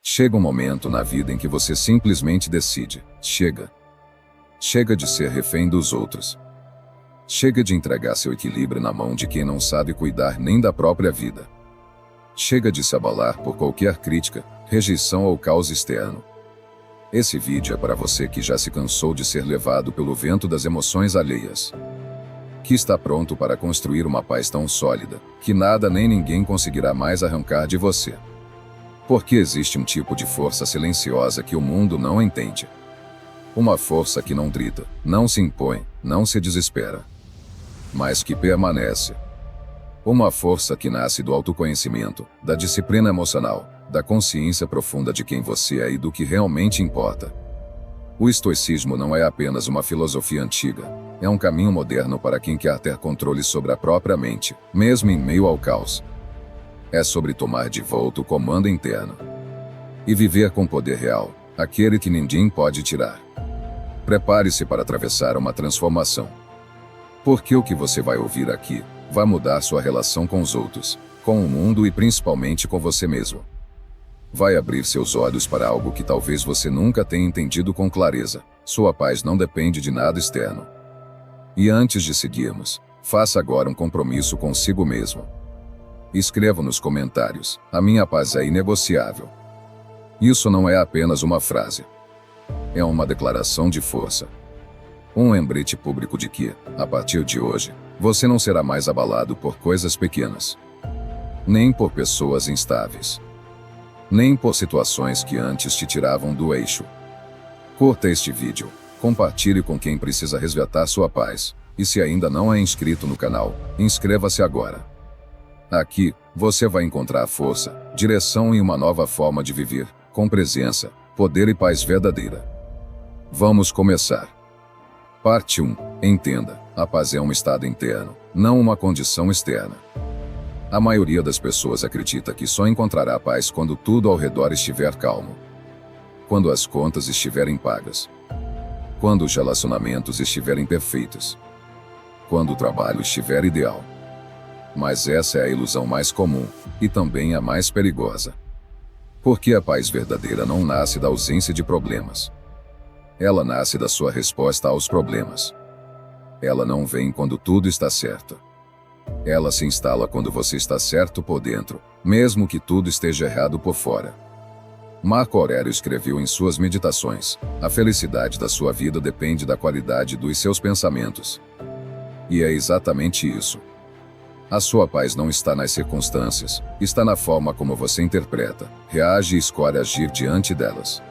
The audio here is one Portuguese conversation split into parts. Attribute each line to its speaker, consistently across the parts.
Speaker 1: Chega um momento na vida em que você simplesmente decide: chega. Chega de ser refém dos outros. Chega de entregar seu equilíbrio na mão de quem não sabe cuidar nem da própria vida. Chega de se abalar por qualquer crítica, rejeição ou caos externo. Esse vídeo é para você que já se cansou de ser levado pelo vento das emoções alheias. Que está pronto para construir uma paz tão sólida, que nada nem ninguém conseguirá mais arrancar de você. Porque existe um tipo de força silenciosa que o mundo não entende. Uma força que não grita, não se impõe, não se desespera, mas que permanece. Uma força que nasce do autoconhecimento, da disciplina emocional, da consciência profunda de quem você é e do que realmente importa. O estoicismo não é apenas uma filosofia antiga, é um caminho moderno para quem quer ter controle sobre a própria mente, mesmo em meio ao caos. É sobre tomar de volta o comando interno e viver com poder real, aquele que ninguém pode tirar. Prepare-se para atravessar uma transformação. Porque o que você vai ouvir aqui vai mudar sua relação com os outros, com o mundo e principalmente com você mesmo. Vai abrir seus olhos para algo que talvez você nunca tenha entendido com clareza: sua paz não depende de nada externo. E antes de seguirmos, faça agora um compromisso consigo mesmo. Escreva nos comentários: a minha paz é inegociável. Isso não é apenas uma frase. É uma declaração de força. Um lembrete público de que, a partir de hoje, você não será mais abalado por coisas pequenas. Nem por pessoas instáveis. Nem por situações que antes te tiravam do eixo. Curta este vídeo, compartilhe com quem precisa resgatar sua paz, e se ainda não é inscrito no canal, inscreva-se agora. Aqui, você vai encontrar força, direção e uma nova forma de viver, com presença, poder e paz verdadeira. Vamos começar. Parte 1. Entenda, a paz é um estado interno, não uma condição externa. A maioria das pessoas acredita que só encontrará paz quando tudo ao redor estiver calmo. Quando as contas estiverem pagas. Quando os relacionamentos estiverem perfeitos. Quando o trabalho estiver ideal. Mas essa é a ilusão mais comum, e também a mais perigosa. Porque a paz verdadeira não nasce da ausência de problemas. Ela nasce da sua resposta aos problemas. Ela não vem quando tudo está certo. Ela se instala quando você está certo por dentro, mesmo que tudo esteja errado por fora. Marco Aurélio escreveu em suas meditações: a felicidade da sua vida depende da qualidade dos seus pensamentos. E é exatamente isso. A sua paz não está nas circunstâncias, está na forma como você interpreta, reage e escolhe agir diante delas.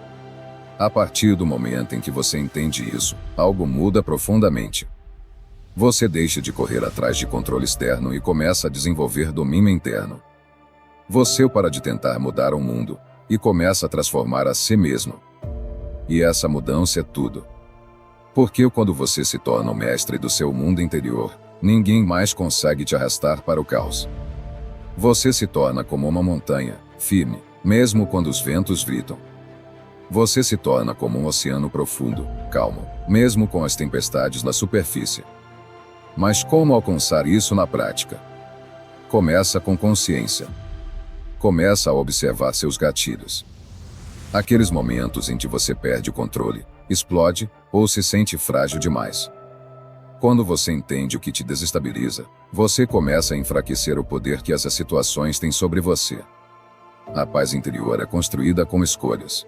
Speaker 1: A partir do momento em que você entende isso, algo muda profundamente. Você deixa de correr atrás de controle externo e começa a desenvolver domínio interno. Você para de tentar mudar o mundo, e começa a transformar a si mesmo. E essa mudança é tudo. Porque quando você se torna o mestre do seu mundo interior, ninguém mais consegue te arrastar para o caos. Você se torna como uma montanha, firme, mesmo quando os ventos gritam. Você se torna como um oceano profundo, calmo, mesmo com as tempestades na superfície. Mas como alcançar isso na prática? Começa com consciência. Começa a observar seus gatilhos. Aqueles momentos em que você perde o controle, explode, ou se sente frágil demais. Quando você entende o que te desestabiliza, você começa a enfraquecer o poder que essas situações têm sobre você. A paz interior é construída com escolhas.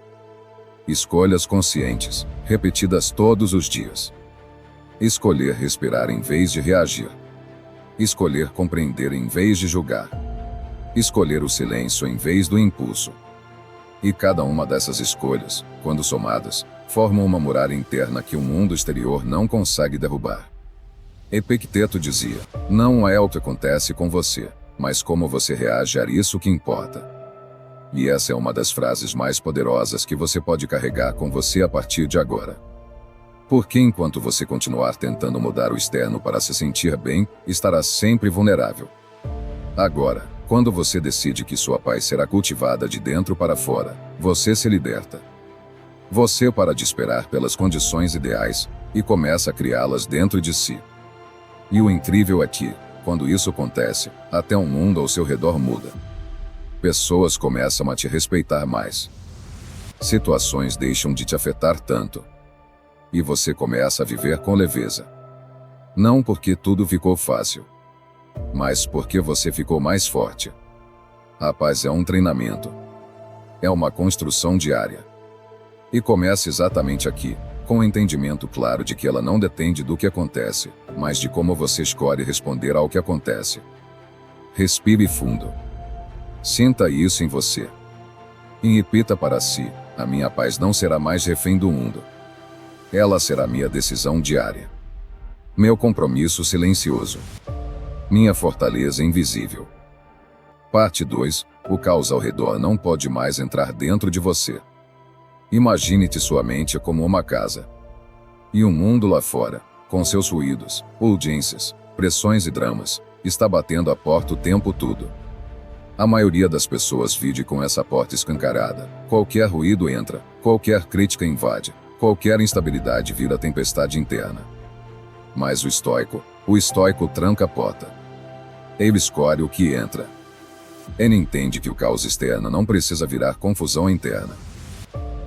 Speaker 1: Escolhas conscientes, repetidas todos os dias. Escolher respirar em vez de reagir. Escolher compreender em vez de julgar. Escolher o silêncio em vez do impulso. E cada uma dessas escolhas, quando somadas, formam uma muralha interna que o mundo exterior não consegue derrubar. Epicteto dizia: não é o que acontece com você, mas como você reage a isso que importa. E essa é uma das frases mais poderosas que você pode carregar com você a partir de agora. Porque enquanto você continuar tentando mudar o externo para se sentir bem, estará sempre vulnerável. Agora, quando você decide que sua paz será cultivada de dentro para fora, você se liberta. Você para de esperar pelas condições ideais, e começa a criá-las dentro de si. E o incrível é que, quando isso acontece, até o mundo ao seu redor muda. Pessoas começam a te respeitar mais. Situações deixam de te afetar tanto. E você começa a viver com leveza. Não porque tudo ficou fácil, mas porque você ficou mais forte. A paz é um treinamento. É uma construção diária. E começa exatamente aqui, com o entendimento claro de que ela não depende do que acontece, mas de como você escolhe responder ao que acontece. Respire fundo. Sinta isso em você. E repita para si: a minha paz não será mais refém do mundo. Ela será minha decisão diária. Meu compromisso silencioso. Minha fortaleza invisível. Parte 2. O caos ao redor não pode mais entrar dentro de você. Imagine-te sua mente como uma casa. E o mundo lá fora, com seus ruídos, urgências, pressões e dramas, está batendo a porta o tempo todo. A maioria das pessoas vive com essa porta escancarada. Qualquer ruído entra, qualquer crítica invade, qualquer instabilidade vira tempestade interna. Mas o estoico tranca a porta. Ele escolhe o que entra. Ele entende que o caos externo não precisa virar confusão interna.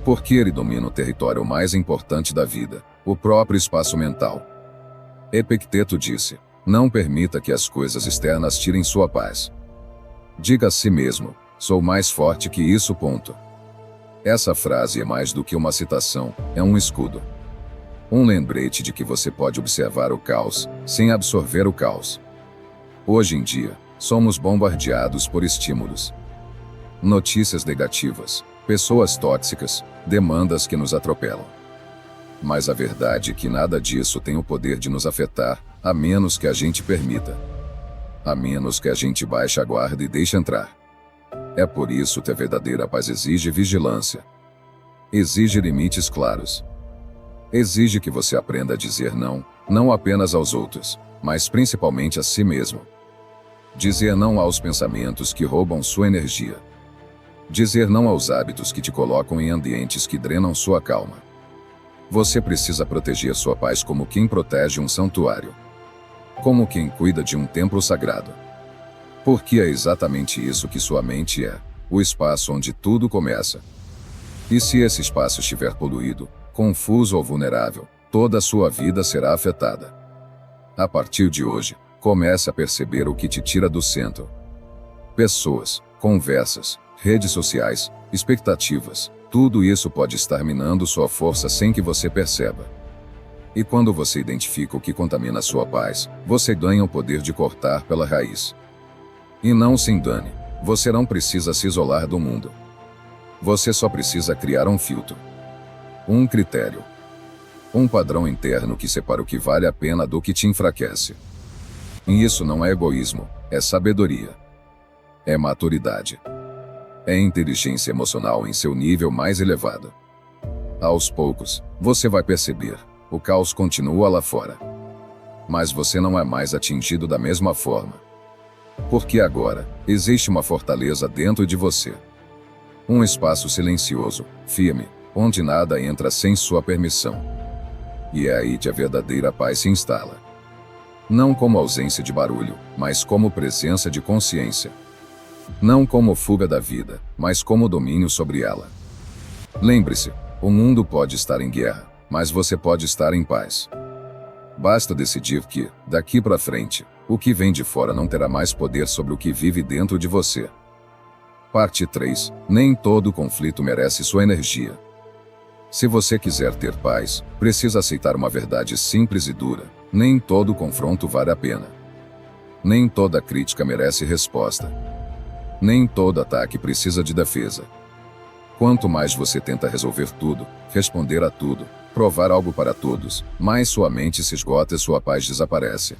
Speaker 1: Porque ele domina o território mais importante da vida, o próprio espaço mental. Epicteto disse: não permita que as coisas externas tirem sua paz. Diga a si mesmo: sou mais forte que isso. Ponto. Essa frase é mais do que uma citação, é um escudo. Um lembrete de que você pode observar o caos, sem absorver o caos. Hoje em dia, somos bombardeados por estímulos. Notícias negativas, pessoas tóxicas, demandas que nos atropelam. Mas a verdade é que nada disso tem o poder de nos afetar, a menos que a gente permita. A menos que a gente baixe a guarda e deixe entrar. É por isso que a verdadeira paz exige vigilância. Exige limites claros. Exige que você aprenda a dizer não, não apenas aos outros, mas principalmente a si mesmo. Dizer não aos pensamentos que roubam sua energia. Dizer não aos hábitos que te colocam em ambientes que drenam sua calma. Você precisa proteger sua paz como quem protege um santuário. Como quem cuida de um templo sagrado. Porque é exatamente isso que sua mente é, o espaço onde tudo começa. E se esse espaço estiver poluído, confuso ou vulnerável, toda a sua vida será afetada. A partir de hoje, comece a perceber o que te tira do centro. Pessoas, conversas, redes sociais, expectativas, tudo isso pode estar minando sua força sem que você perceba. E quando você identifica o que contamina sua paz, você ganha o poder de cortar pela raiz. E não se engane, você não precisa se isolar do mundo. Você só precisa criar um filtro. Um critério. Um padrão interno que separa o que vale a pena do que te enfraquece. E isso não é egoísmo, é sabedoria. É maturidade. É inteligência emocional em seu nível mais elevado. Aos poucos, você vai perceber, o caos continua lá fora. Mas você não é mais atingido da mesma forma. Porque agora, existe uma fortaleza dentro de você. Um espaço silencioso, firme, onde nada entra sem sua permissão. E é aí que a verdadeira paz se instala. Não como ausência de barulho, mas como presença de consciência. Não como fuga da vida, mas como domínio sobre ela. Lembre-se, o mundo pode estar em guerra, mas você pode estar em paz. Basta decidir que, daqui para frente, o que vem de fora não terá mais poder sobre o que vive dentro de você. Parte 3. Nem todo conflito merece sua energia. Se você quiser ter paz, precisa aceitar uma verdade simples e dura: nem todo confronto vale a pena. Nem toda crítica merece resposta. Nem todo ataque precisa de defesa. Quanto mais você tenta resolver tudo, responder a tudo, provar algo para todos, mais sua mente se esgota e sua paz desaparece.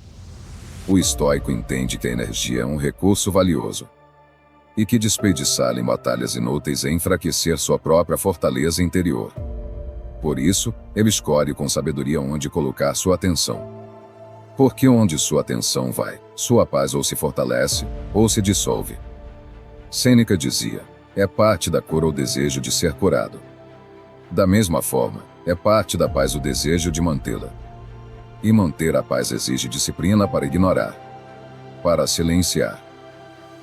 Speaker 1: O estoico entende que a energia é um recurso valioso. E que desperdiçá-la em batalhas inúteis é enfraquecer sua própria fortaleza interior. Por isso, ele escolhe com sabedoria onde colocar sua atenção. Porque onde sua atenção vai, sua paz ou se fortalece, ou se dissolve. Sêneca dizia: é parte da cura o desejo de ser curado. Da mesma forma, é parte da paz o desejo de mantê-la. E manter a paz exige disciplina para ignorar, para silenciar,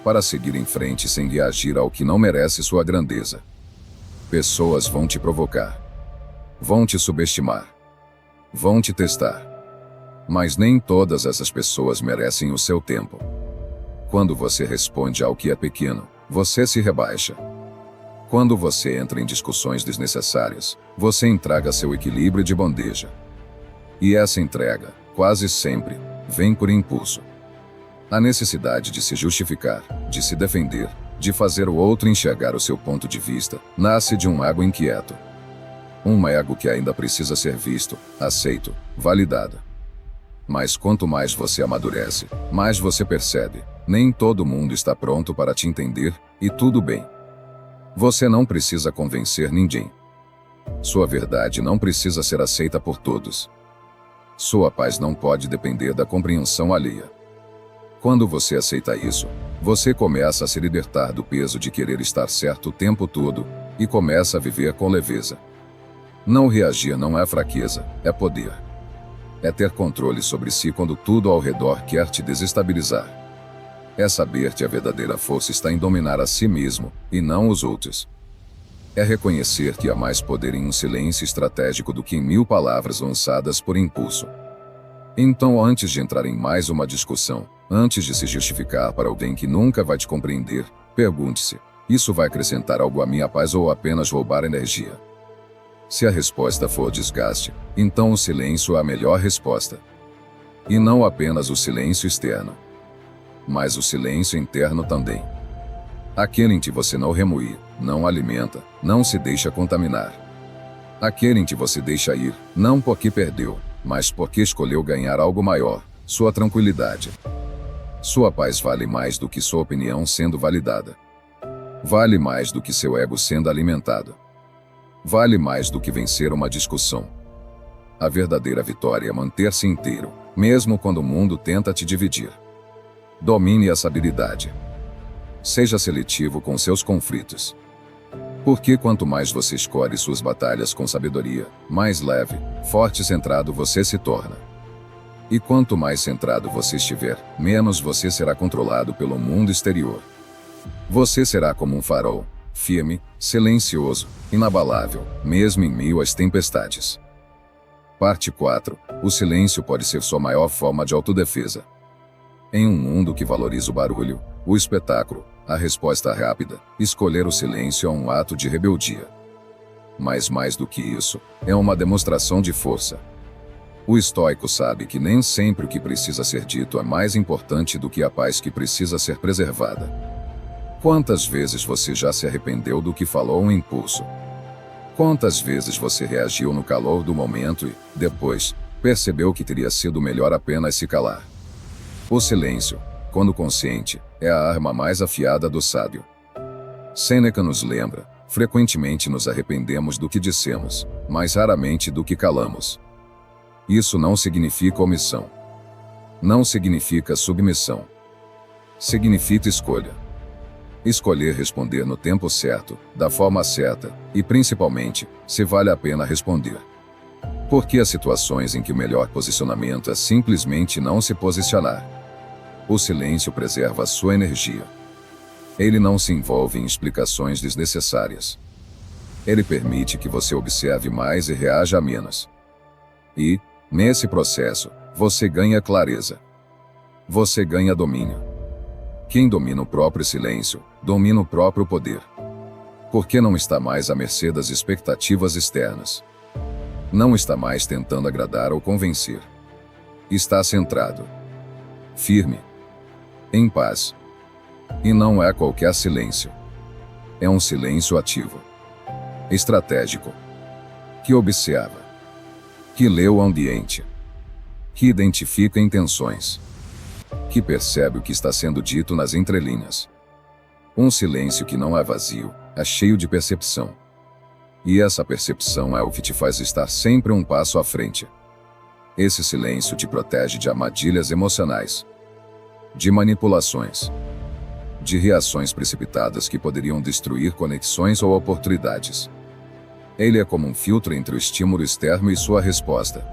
Speaker 1: para seguir em frente sem reagir ao que não merece sua grandeza. Pessoas vão te provocar. Vão te subestimar. Vão te testar. Mas nem todas essas pessoas merecem o seu tempo. Quando você responde ao que é pequeno, você se rebaixa. Quando você entra em discussões desnecessárias, você entrega seu equilíbrio de bandeja. E essa entrega, quase sempre, vem por impulso. A necessidade de se justificar, de se defender, de fazer o outro enxergar o seu ponto de vista, nasce de um ego inquieto. Um ego que ainda precisa ser visto, aceito, validado. Mas quanto mais você amadurece, mais você percebe, nem todo mundo está pronto para te entender, e tudo bem. Você não precisa convencer ninguém. Sua verdade não precisa ser aceita por todos. Sua paz não pode depender da compreensão alheia. Quando você aceita isso, você começa a se libertar do peso de querer estar certo o tempo todo, e começa a viver com leveza. Não reagir não é fraqueza, é poder. É ter controle sobre si quando tudo ao redor quer te desestabilizar. É saber que a verdadeira força está em dominar a si mesmo, e não os outros. É reconhecer que há mais poder em um silêncio estratégico do que em 1000 palavras lançadas por impulso. Então, antes de entrar em mais uma discussão, antes de se justificar para alguém que nunca vai te compreender, pergunte-se: isso vai acrescentar algo à minha paz ou apenas roubar energia? Se a resposta for desgaste, então o silêncio é a melhor resposta. E não apenas o silêncio externo, mas o silêncio interno também. Aquele em que você não remui, não alimenta, não se deixa contaminar. Aquele em que você deixa ir, não porque perdeu, mas porque escolheu ganhar algo maior, sua tranquilidade. Sua paz vale mais do que sua opinião sendo validada. Vale mais do que seu ego sendo alimentado. Vale mais do que vencer uma discussão. A verdadeira vitória é manter-se inteiro, mesmo quando o mundo tenta te dividir. Domine essa habilidade. Seja seletivo com seus conflitos. Porque quanto mais você escolhe suas batalhas com sabedoria, mais leve, forte e centrado você se torna. E quanto mais centrado você estiver, menos você será controlado pelo mundo exterior. Você será como um farol, firme, silencioso, inabalável, mesmo em meio às tempestades. Parte 4. O silêncio pode ser sua maior forma de autodefesa. Em um mundo que valoriza o barulho, o espetáculo, a resposta rápida, escolher o silêncio é um ato de rebeldia. Mas mais do que isso, é uma demonstração de força. O estoico sabe que nem sempre o que precisa ser dito é mais importante do que a paz que precisa ser preservada. Quantas vezes você já se arrependeu do que falou um impulso? Quantas vezes você reagiu no calor do momento e, depois, percebeu que teria sido melhor apenas se calar? O silêncio, quando consciente, é a arma mais afiada do sábio. Sêneca nos lembra: frequentemente nos arrependemos do que dissemos, mas raramente do que calamos. Isso não significa omissão. Não significa submissão. Significa escolha. Escolher responder no tempo certo, da forma certa, e principalmente, se vale a pena responder. Porque há situações em que o melhor posicionamento é simplesmente não se posicionar. O silêncio preserva a sua energia. Ele não se envolve em explicações desnecessárias. Ele permite que você observe mais e reaja menos. E, nesse processo, você ganha clareza. Você ganha domínio. Quem domina o próprio silêncio, domina o próprio poder. Porque não está mais à mercê das expectativas externas. Não está mais tentando agradar ou convencer. Está centrado. Firme. Em paz. E não é qualquer silêncio. É um silêncio ativo. Estratégico. Que observa. Que lê o ambiente. Que identifica intenções. Que percebe o que está sendo dito nas entrelinhas. Um silêncio que não é vazio, é cheio de percepção. E essa percepção é o que te faz estar sempre um passo à frente. Esse silêncio te protege de armadilhas emocionais, de manipulações, de reações precipitadas que poderiam destruir conexões ou oportunidades. Ele é como um filtro entre o estímulo externo e sua resposta.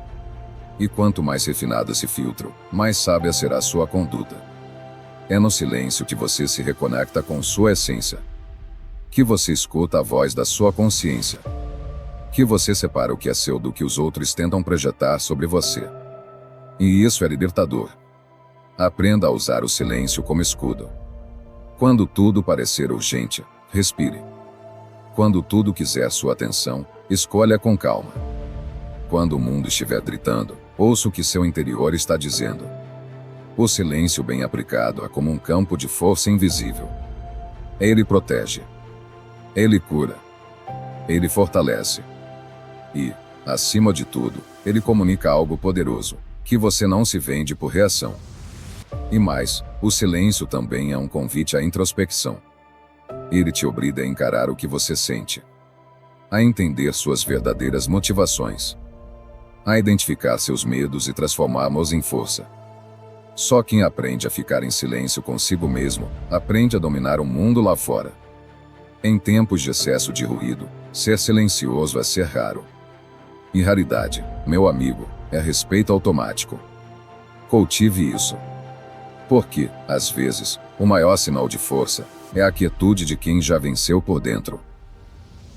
Speaker 1: E quanto mais refinado esse filtro, mais sábia será sua conduta. É no silêncio que você se reconecta com sua essência. Que você escuta a voz da sua consciência. Que você separa o que é seu do que os outros tentam projetar sobre você. E isso é libertador. Aprenda a usar o silêncio como escudo. Quando tudo parecer urgente, respire. Quando tudo quiser sua atenção, escolha com calma. Quando o mundo estiver gritando, ouça o que seu interior está dizendo. O silêncio bem aplicado é como um campo de força invisível. Ele protege. Ele cura. Ele fortalece. E, acima de tudo, ele comunica algo poderoso, que você não se vende por reação. E mais, o silêncio também é um convite à introspecção. Ele te obriga a encarar o que você sente, a entender suas verdadeiras motivações, a identificar seus medos e transformá-los em força. Só quem aprende a ficar em silêncio consigo mesmo, aprende a dominar o mundo lá fora. Em tempos de excesso de ruído, ser silencioso é ser raro. E raridade, meu amigo, é respeito automático. Cultive isso. Porque, às vezes, o maior sinal de força é a quietude de quem já venceu por dentro.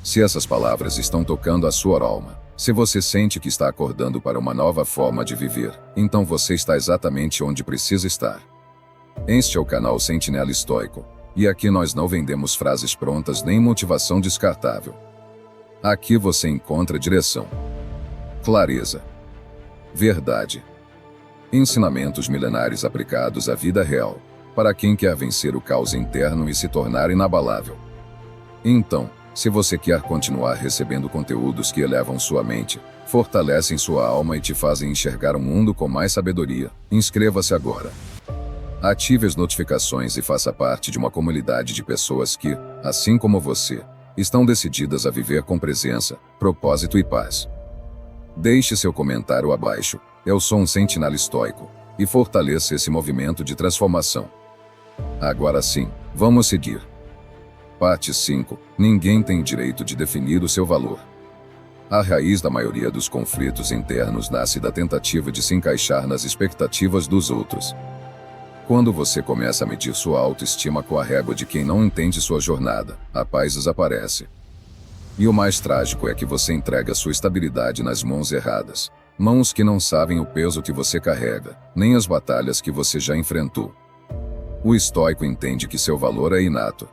Speaker 1: Se essas palavras estão tocando a sua alma, se você sente que está acordando para uma nova forma de viver, então você está exatamente onde precisa estar. Este é o canal Sentinela Estoico, e aqui nós não vendemos frases prontas nem motivação descartável. Aqui você encontra direção, clareza, verdade, ensinamentos milenares aplicados à vida real, para quem quer vencer o caos interno e se tornar inabalável. Então, se você quer continuar recebendo conteúdos que elevam sua mente, fortalecem sua alma e te fazem enxergar o mundo com mais sabedoria, inscreva-se agora. Ative as notificações e faça parte de uma comunidade de pessoas que, assim como você, estão decididas a viver com presença, propósito e paz. Deixe seu comentário abaixo. Eu sou um sentinela estoico, e fortaleça esse movimento de transformação. Agora sim, vamos seguir. Parte 5. Ninguém tem direito de definir o seu valor. A raiz da maioria dos conflitos internos nasce da tentativa de se encaixar nas expectativas dos outros. Quando você começa a medir sua autoestima com a régua de quem não entende sua jornada, a paz desaparece. E o mais trágico é que você entrega sua estabilidade nas mãos erradas. Mãos que não sabem o peso que você carrega, nem as batalhas que você já enfrentou. O estoico entende que seu valor é inato.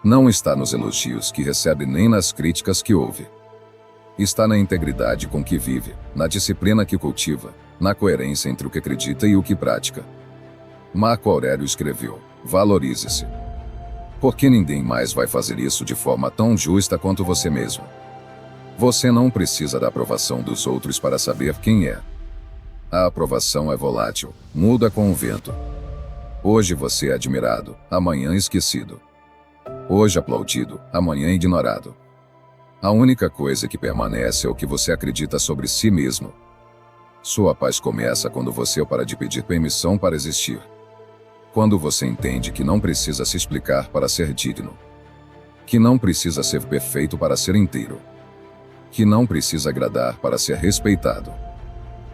Speaker 1: Não está nos elogios que recebe nem nas críticas que ouve. Está na integridade com que vive, na disciplina que cultiva, na coerência entre o que acredita e o que pratica. Marco Aurélio escreveu: valorize-se. Porque ninguém mais vai fazer isso de forma tão justa quanto você mesmo. Você não precisa da aprovação dos outros para saber quem é. A aprovação é volátil, muda com o vento. Hoje você é admirado, amanhã esquecido. Hoje aplaudido, amanhã ignorado. A única coisa que permanece é o que você acredita sobre si mesmo. Sua paz começa quando você para de pedir permissão para existir. Quando você entende que não precisa se explicar para ser digno. Que não precisa ser perfeito para ser inteiro. Que não precisa agradar para ser respeitado.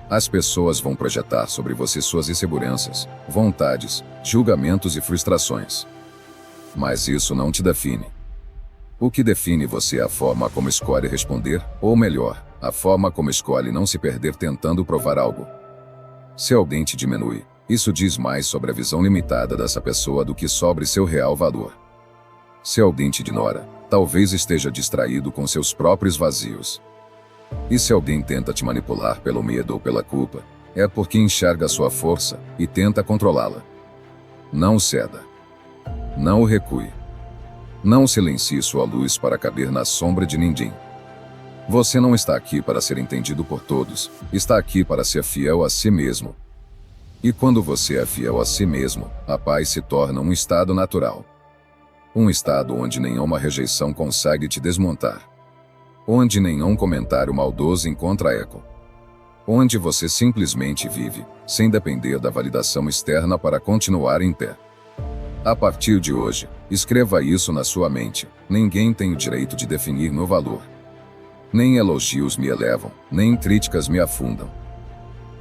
Speaker 1: As pessoas vão projetar sobre você suas inseguranças, vontades, julgamentos e frustrações. Mas isso não te define. O que define você é a forma como escolhe responder, ou melhor, a forma como escolhe não se perder tentando provar algo. Se alguém te diminui, isso diz mais sobre a visão limitada dessa pessoa do que sobre seu real valor. Se alguém te ignora, talvez esteja distraído com seus próprios vazios. E se alguém tenta te manipular pelo medo ou pela culpa, é porque enxerga sua força e tenta controlá-la. Não ceda. Não recue. Não silencie sua luz para caber na sombra de ninguém. Você não está aqui para ser entendido por todos, está aqui para ser fiel a si mesmo. E quando você é fiel a si mesmo, a paz se torna um estado natural. Um estado onde nenhuma rejeição consegue te desmontar. Onde nenhum comentário maldoso encontra eco. Onde você simplesmente vive, sem depender da validação externa para continuar em pé. A partir de hoje, escreva isso na sua mente: ninguém tem o direito de definir meu valor. Nem elogios me elevam, nem críticas me afundam.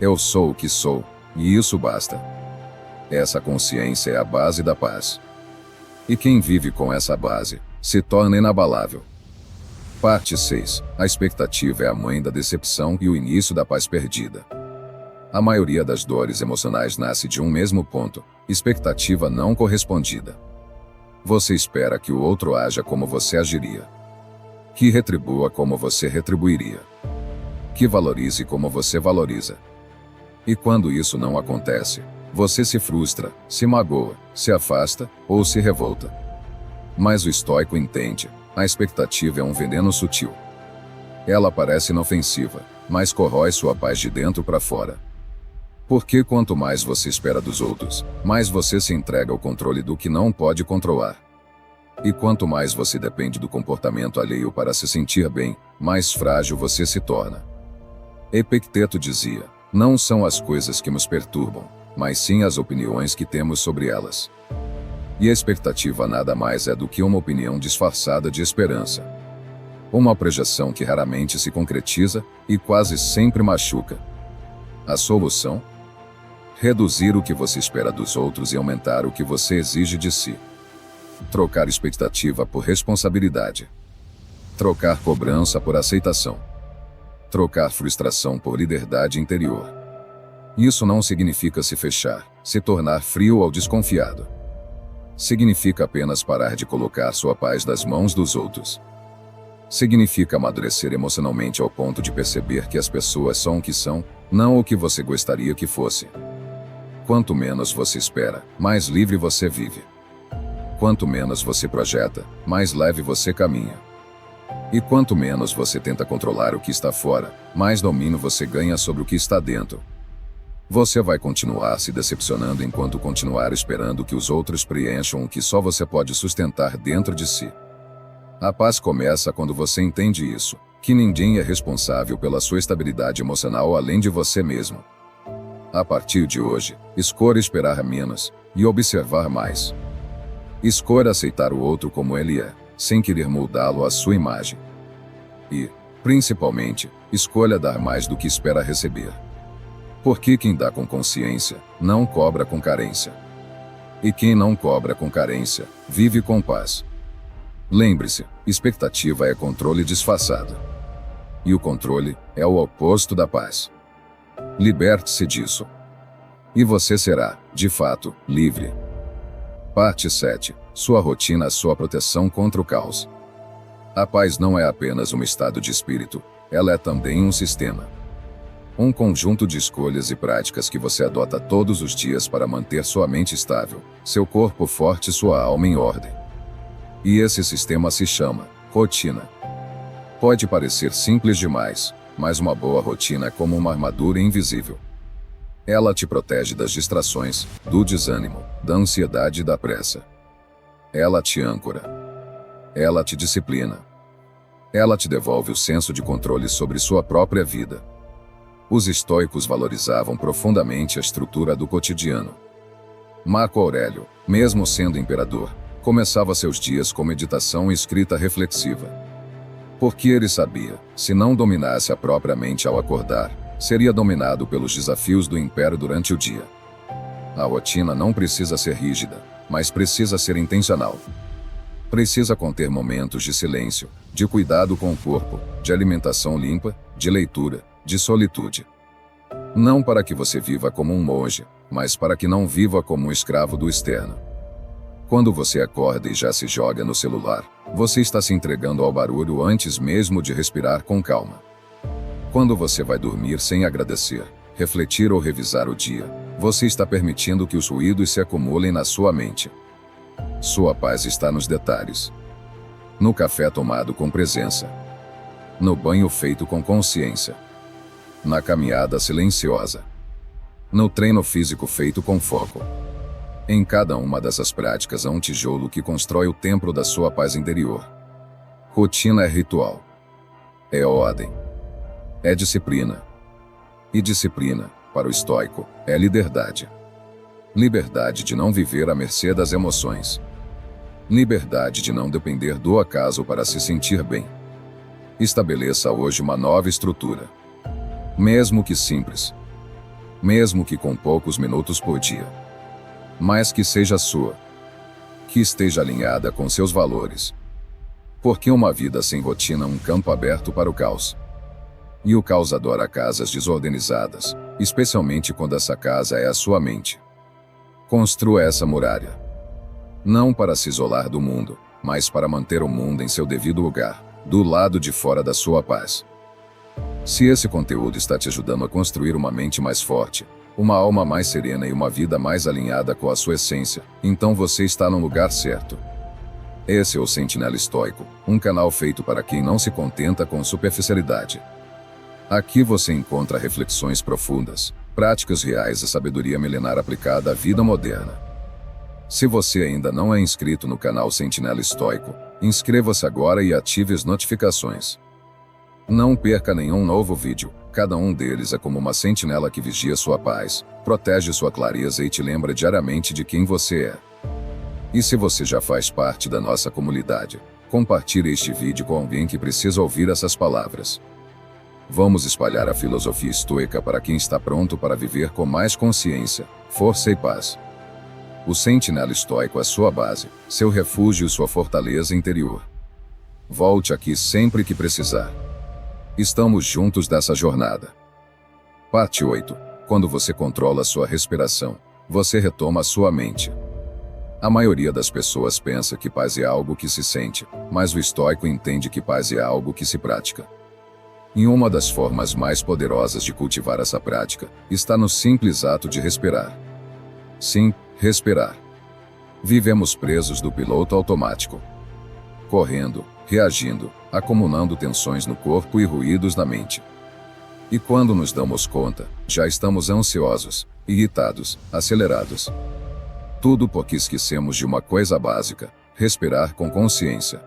Speaker 1: Eu sou o que sou, e isso basta. Essa consciência é a base da paz. E quem vive com essa base, se torna inabalável. Parte 6. A expectativa é a mãe da decepção e o início da paz perdida. A maioria das dores emocionais nasce de um mesmo ponto: expectativa não correspondida. Você espera que o outro haja como você agiria, que retribua como você retribuiria, que valorize como você valoriza. E quando isso não acontece, você se frustra, se magoa, se afasta ou se revolta. Mas o estoico entende: a expectativa é um veneno sutil. Ela parece inofensiva, mas corrói sua paz de dentro para fora. Porque quanto mais você espera dos outros, mais você se entrega ao controle do que não pode controlar. E quanto mais você depende do comportamento alheio para se sentir bem, mais frágil você se torna. Epicteto dizia: não são as coisas que nos perturbam, mas sim as opiniões que temos sobre elas. E a expectativa nada mais é do que uma opinião disfarçada de esperança. Uma projeção que raramente se concretiza e quase sempre machuca. A solução? Reduzir o que você espera dos outros e aumentar o que você exige de si. Trocar expectativa por responsabilidade. Trocar cobrança por aceitação. Trocar frustração por liberdade interior. Isso não significa se fechar, se tornar frio ou desconfiado. Significa apenas parar de colocar sua paz nas mãos dos outros. Significa amadurecer emocionalmente ao ponto de perceber que as pessoas são o que são, não o que você gostaria que fosse. Quanto menos você espera, mais livre você vive. Quanto menos você projeta, mais leve você caminha. E quanto menos você tenta controlar o que está fora, mais domínio você ganha sobre o que está dentro. Você vai continuar se decepcionando enquanto continuar esperando que os outros preencham o que só você pode sustentar dentro de si. A paz começa quando você entende isso, que ninguém é responsável pela sua estabilidade emocional além de você mesmo. A partir de hoje, escolha esperar menos e observar mais. Escolha aceitar o outro como ele é, sem querer moldá-lo à sua imagem. E, principalmente, escolha dar mais do que espera receber. Porque quem dá com consciência, não cobra com carência. E quem não cobra com carência, vive com paz. Lembre-se, expectativa é controle disfarçado. E o controle é o oposto da paz. Liberte-se disso. E você será, de fato, livre. Parte 7. Sua rotina, sua proteção contra o caos. A paz não é apenas um estado de espírito, ela é também um sistema. Um conjunto de escolhas e práticas que você adota todos os dias para manter sua mente estável, seu corpo forte e sua alma em ordem. E esse sistema se chama rotina. Pode parecer simples demais, mas uma boa rotina é como uma armadura invisível. Ela te protege das distrações, do desânimo, da ansiedade e da pressa. Ela te âncora. Ela te disciplina. Ela te devolve o senso de controle sobre sua própria vida. Os estoicos valorizavam profundamente a estrutura do cotidiano. Marco Aurélio, mesmo sendo imperador, começava seus dias com meditação e escrita reflexiva. Porque ele sabia, se não dominasse a própria mente ao acordar, seria dominado pelos desafios do império durante o dia. A rotina não precisa ser rígida, mas precisa ser intencional. Precisa conter momentos de silêncio, de cuidado com o corpo, de alimentação limpa, de leitura, de solitude. Não para que você viva como um monge, mas para que não viva como um escravo do externo. Quando você acorda e já se joga no celular, você está se entregando ao barulho antes mesmo de respirar com calma. Quando você vai dormir sem agradecer, refletir ou revisar o dia, você está permitindo que os ruídos se acumulem na sua mente. Sua paz está nos detalhes. No café tomado com presença. No banho feito com consciência. Na caminhada silenciosa. No treino físico feito com foco. Em cada uma dessas práticas há um tijolo que constrói o templo da sua paz interior. Rotina é ritual. É ordem. É disciplina. E disciplina, para o estoico, é liberdade. Liberdade de não viver à mercê das emoções. Liberdade de não depender do acaso para se sentir bem. Estabeleça hoje uma nova estrutura. Mesmo que simples. Mesmo que com poucos minutos por dia. Mas que seja sua. Que esteja alinhada com seus valores. Porque uma vida sem rotina é um campo aberto para o caos. E o caos adora casas desorganizadas, especialmente quando essa casa é a sua mente. Construa essa muralha. Não para se isolar do mundo, mas para manter o mundo em seu devido lugar, do lado de fora da sua paz. Se esse conteúdo está te ajudando a construir uma mente mais forte, uma alma mais serena e uma vida mais alinhada com a sua essência, então você está no lugar certo. Esse é o Sentinela Estoico, um canal feito para quem não se contenta com superficialidade. Aqui você encontra reflexões profundas, práticas reais e sabedoria milenar aplicada à vida moderna. Se você ainda não é inscrito no canal Sentinela Estoico, inscreva-se agora e ative as notificações. Não perca nenhum novo vídeo, cada um deles é como uma sentinela que vigia sua paz, protege sua clareza e te lembra diariamente de quem você é. E se você já faz parte da nossa comunidade, compartilhe este vídeo com alguém que precisa ouvir essas palavras. Vamos espalhar a filosofia estoica para quem está pronto para viver com mais consciência, força e paz. O Sentinela Estoico é sua base, seu refúgio e sua fortaleza interior. Volte aqui sempre que precisar. Estamos juntos nessa jornada. Parte 8. Quando você controla sua respiração, você retoma sua mente. A maioria das pessoas pensa que paz é algo que se sente, mas o estoico entende que paz é algo que se pratica. E uma das formas mais poderosas de cultivar essa prática está no simples ato de respirar. Sim, respirar. Vivemos presos do piloto automático. Correndo, reagindo, acumulando tensões no corpo e ruídos na mente. E quando nos damos conta, já estamos ansiosos, irritados, acelerados. Tudo porque esquecemos de uma coisa básica: respirar com consciência.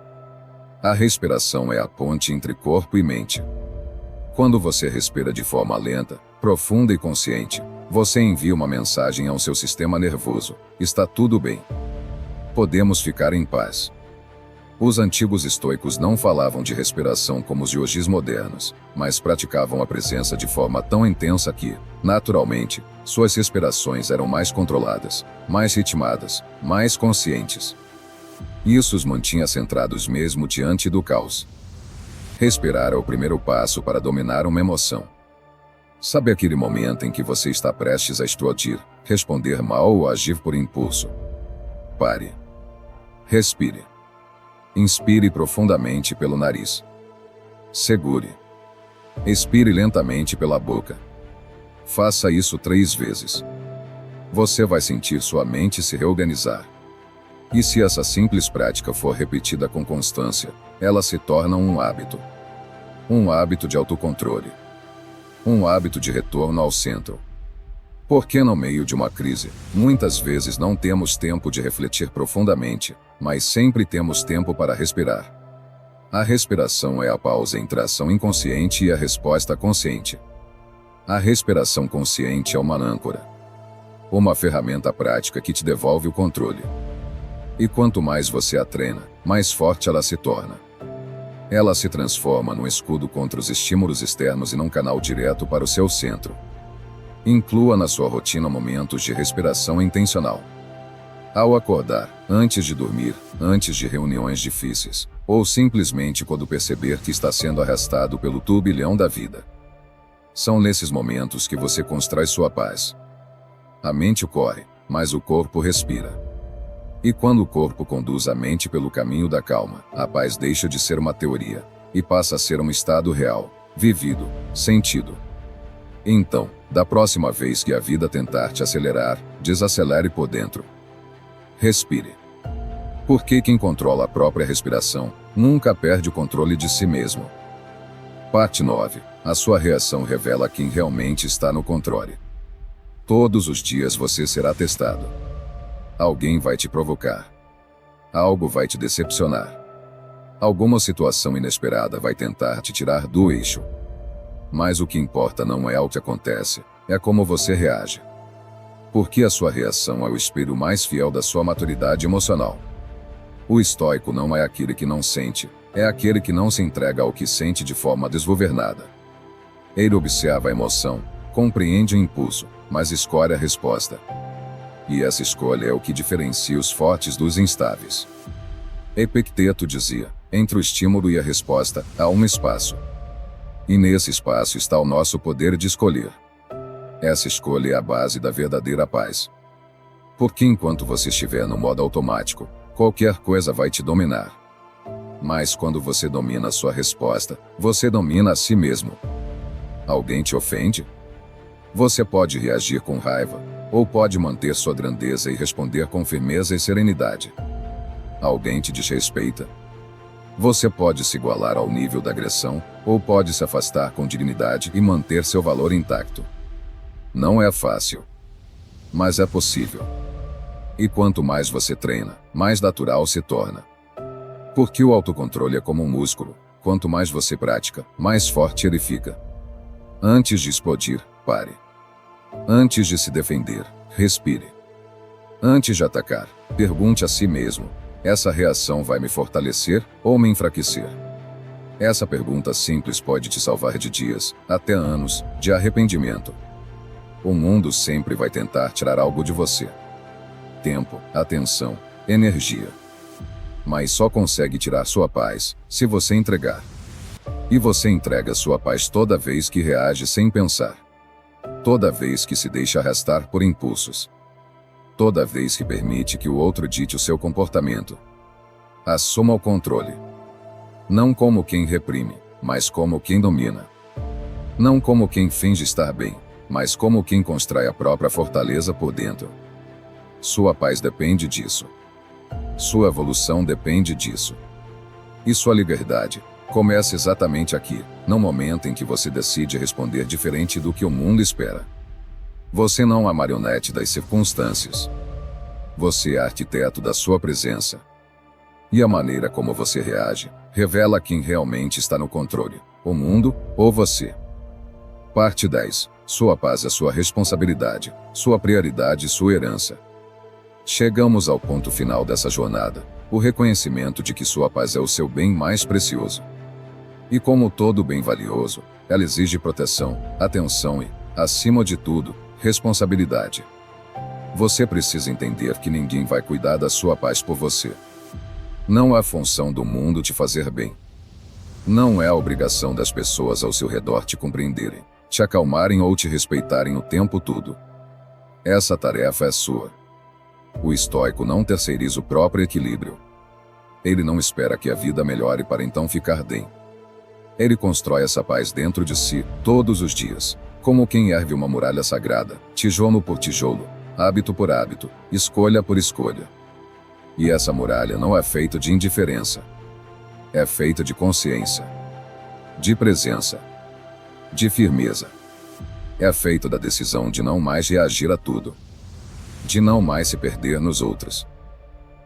Speaker 1: A respiração é a ponte entre corpo e mente. Quando você respira de forma lenta, profunda e consciente, você envia uma mensagem ao seu sistema nervoso: está tudo bem. Podemos ficar em paz. Os antigos estoicos não falavam de respiração como os yogis modernos, mas praticavam a presença de forma tão intensa que, naturalmente, suas respirações eram mais controladas, mais ritmadas, mais conscientes. Isso os mantinha centrados mesmo diante do caos. Respirar é o primeiro passo para dominar uma emoção. Sabe aquele momento em que você está prestes a explodir, responder mal ou agir por impulso? Pare. Respire. Inspire profundamente pelo nariz. Segure. Expire lentamente pela boca. Faça isso 3 vezes. Você vai sentir sua mente se reorganizar. E se essa simples prática for repetida com constância, ela se torna um hábito. Um hábito de autocontrole. Um hábito de retorno ao centro. Porque no meio de uma crise, muitas vezes não temos tempo de refletir profundamente, mas sempre temos tempo para respirar. A respiração é a pausa entre a ação inconsciente e a resposta consciente. A respiração consciente é uma âncora. Uma ferramenta prática que te devolve o controle. E quanto mais você a treina, mais forte ela se torna. Ela se transforma num escudo contra os estímulos externos e num canal direto para o seu centro. Inclua na sua rotina momentos de respiração intencional. Ao acordar, antes de dormir, antes de reuniões difíceis, ou simplesmente quando perceber que está sendo arrastado pelo turbilhão da vida. São nesses momentos que você constrói sua paz. A mente corre, mas o corpo respira. E quando o corpo conduz a mente pelo caminho da calma, a paz deixa de ser uma teoria e passa a ser um estado real, vivido, sentido. Então, da próxima vez que a vida tentar te acelerar, desacelere por dentro. Respire. Porque quem controla a própria respiração, nunca perde o controle de si mesmo. Parte 9. A sua reação revela quem realmente está no controle. Todos os dias você será testado. Alguém vai te provocar. Algo vai te decepcionar. Alguma situação inesperada vai tentar te tirar do eixo. Mas o que importa não é o que acontece, é como você reage. Porque a sua reação é o espelho mais fiel da sua maturidade emocional. O estoico não é aquele que não sente, é aquele que não se entrega ao que sente de forma desgovernada. Ele observa a emoção, compreende o impulso, mas escolhe a resposta. E essa escolha é o que diferencia os fortes dos instáveis. Epicteto dizia: Entre o estímulo e a resposta, há um espaço. E nesse espaço está o nosso poder de escolher. Essa escolha é a base da verdadeira paz. Porque enquanto você estiver no modo automático, qualquer coisa vai te dominar. Mas quando você domina a sua resposta, você domina a si mesmo. Alguém te ofende? Você pode reagir com raiva, ou pode manter sua grandeza e responder com firmeza e serenidade. Alguém te desrespeita? Você pode se igualar ao nível da agressão, ou pode se afastar com dignidade e manter seu valor intacto. Não é fácil, mas é possível. E quanto mais você treina, mais natural se torna. Porque o autocontrole é como um músculo, quanto mais você pratica, mais forte ele fica. Antes de explodir, pare. Antes de se defender, respire. Antes de atacar, pergunte a si mesmo: essa reação vai me fortalecer ou me enfraquecer? Essa pergunta simples pode te salvar de dias, até anos, de arrependimento. O mundo sempre vai tentar tirar algo de você. Tempo, atenção, energia. Mas só consegue tirar sua paz se você entregar. E você entrega sua paz toda vez que reage sem pensar. Toda vez que se deixa arrastar por impulsos. Toda vez que permite que o outro dite o seu comportamento. Assuma o controle. Não como quem reprime, mas como quem domina. Não como quem finge estar bem, mas como quem constrói a própria fortaleza por dentro. Sua paz depende disso. Sua evolução depende disso. E sua liberdade começa exatamente aqui, no momento em que você decide responder diferente do que o mundo espera. Você não é marionete das circunstâncias. Você é arquiteto da sua presença. E a maneira como você reage revela quem realmente está no controle, o mundo ou você. Parte 10. Sua paz é sua responsabilidade, sua prioridade e sua herança. Chegamos ao ponto final dessa jornada, o reconhecimento de que sua paz é o seu bem mais precioso. E como todo bem valioso, ela exige proteção, atenção e, acima de tudo, responsabilidade. Você precisa entender que ninguém vai cuidar da sua paz por você. Não é função do mundo te fazer bem. Não é a obrigação das pessoas ao seu redor te compreenderem, te acalmarem ou te respeitarem o tempo todo. Essa tarefa é sua. O estoico não terceiriza o próprio equilíbrio. Ele não espera que a vida melhore para então ficar bem. Ele constrói essa paz dentro de si, todos os dias, como quem ergue uma muralha sagrada, tijolo por tijolo, hábito por hábito, escolha por escolha. E essa muralha não é feita de indiferença. É feita de consciência, de presença, de firmeza. É feita da decisão de não mais reagir a tudo. De não mais se perder nos outros.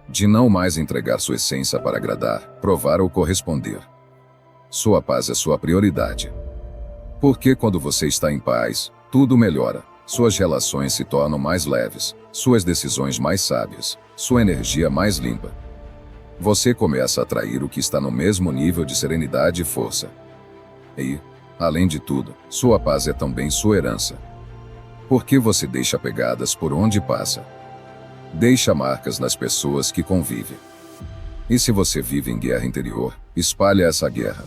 Speaker 1: De não mais entregar sua essência para agradar, provar ou corresponder. Sua paz é sua prioridade. Porque quando você está em paz, tudo melhora, suas relações se tornam mais leves, suas decisões mais sábias, sua energia mais limpa. Você começa a atrair o que está no mesmo nível de serenidade e força. E, além de tudo, sua paz é também sua herança. Porque você deixa pegadas por onde passa. Deixa marcas nas pessoas que convive. E se você vive em guerra interior, espalha essa guerra.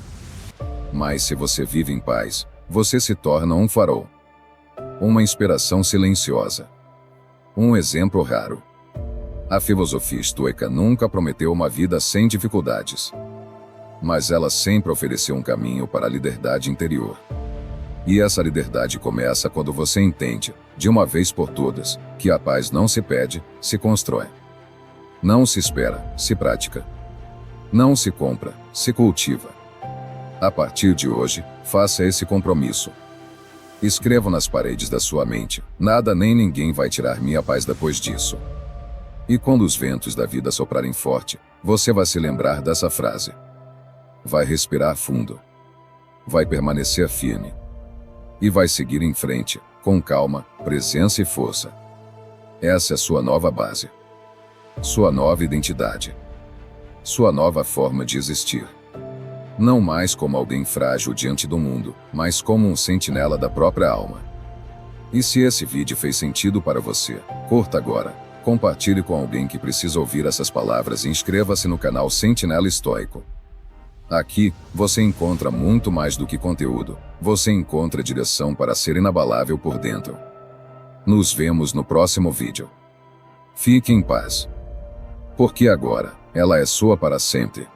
Speaker 1: Mas se você vive em paz, você se torna um farol. Uma inspiração silenciosa. Um exemplo raro. A filosofia estoica nunca prometeu uma vida sem dificuldades. Mas ela sempre ofereceu um caminho para a liberdade interior. E essa liberdade começa quando você entende, de uma vez por todas, que a paz não se pede, se constrói. Não se espera, se pratica. Não se compra, se cultiva. A partir de hoje, faça esse compromisso. Escreva nas paredes da sua mente: nada nem ninguém vai tirar minha paz depois disso. E quando os ventos da vida soprarem forte, você vai se lembrar dessa frase. Vai respirar fundo. Vai permanecer firme. E vai seguir em frente, com calma, presença e força. Essa é sua nova base. Sua nova identidade. Sua nova forma de existir. Não mais como alguém frágil diante do mundo, mas como um sentinela da própria alma. E se esse vídeo fez sentido para você, curta agora, compartilhe com alguém que precisa ouvir essas palavras e inscreva-se no canal Sentinela Estoico. Aqui, você encontra muito mais do que conteúdo. Você encontra direção para ser inabalável por dentro. Nos vemos no próximo vídeo. Fique em paz. Porque agora, ela é sua para sempre.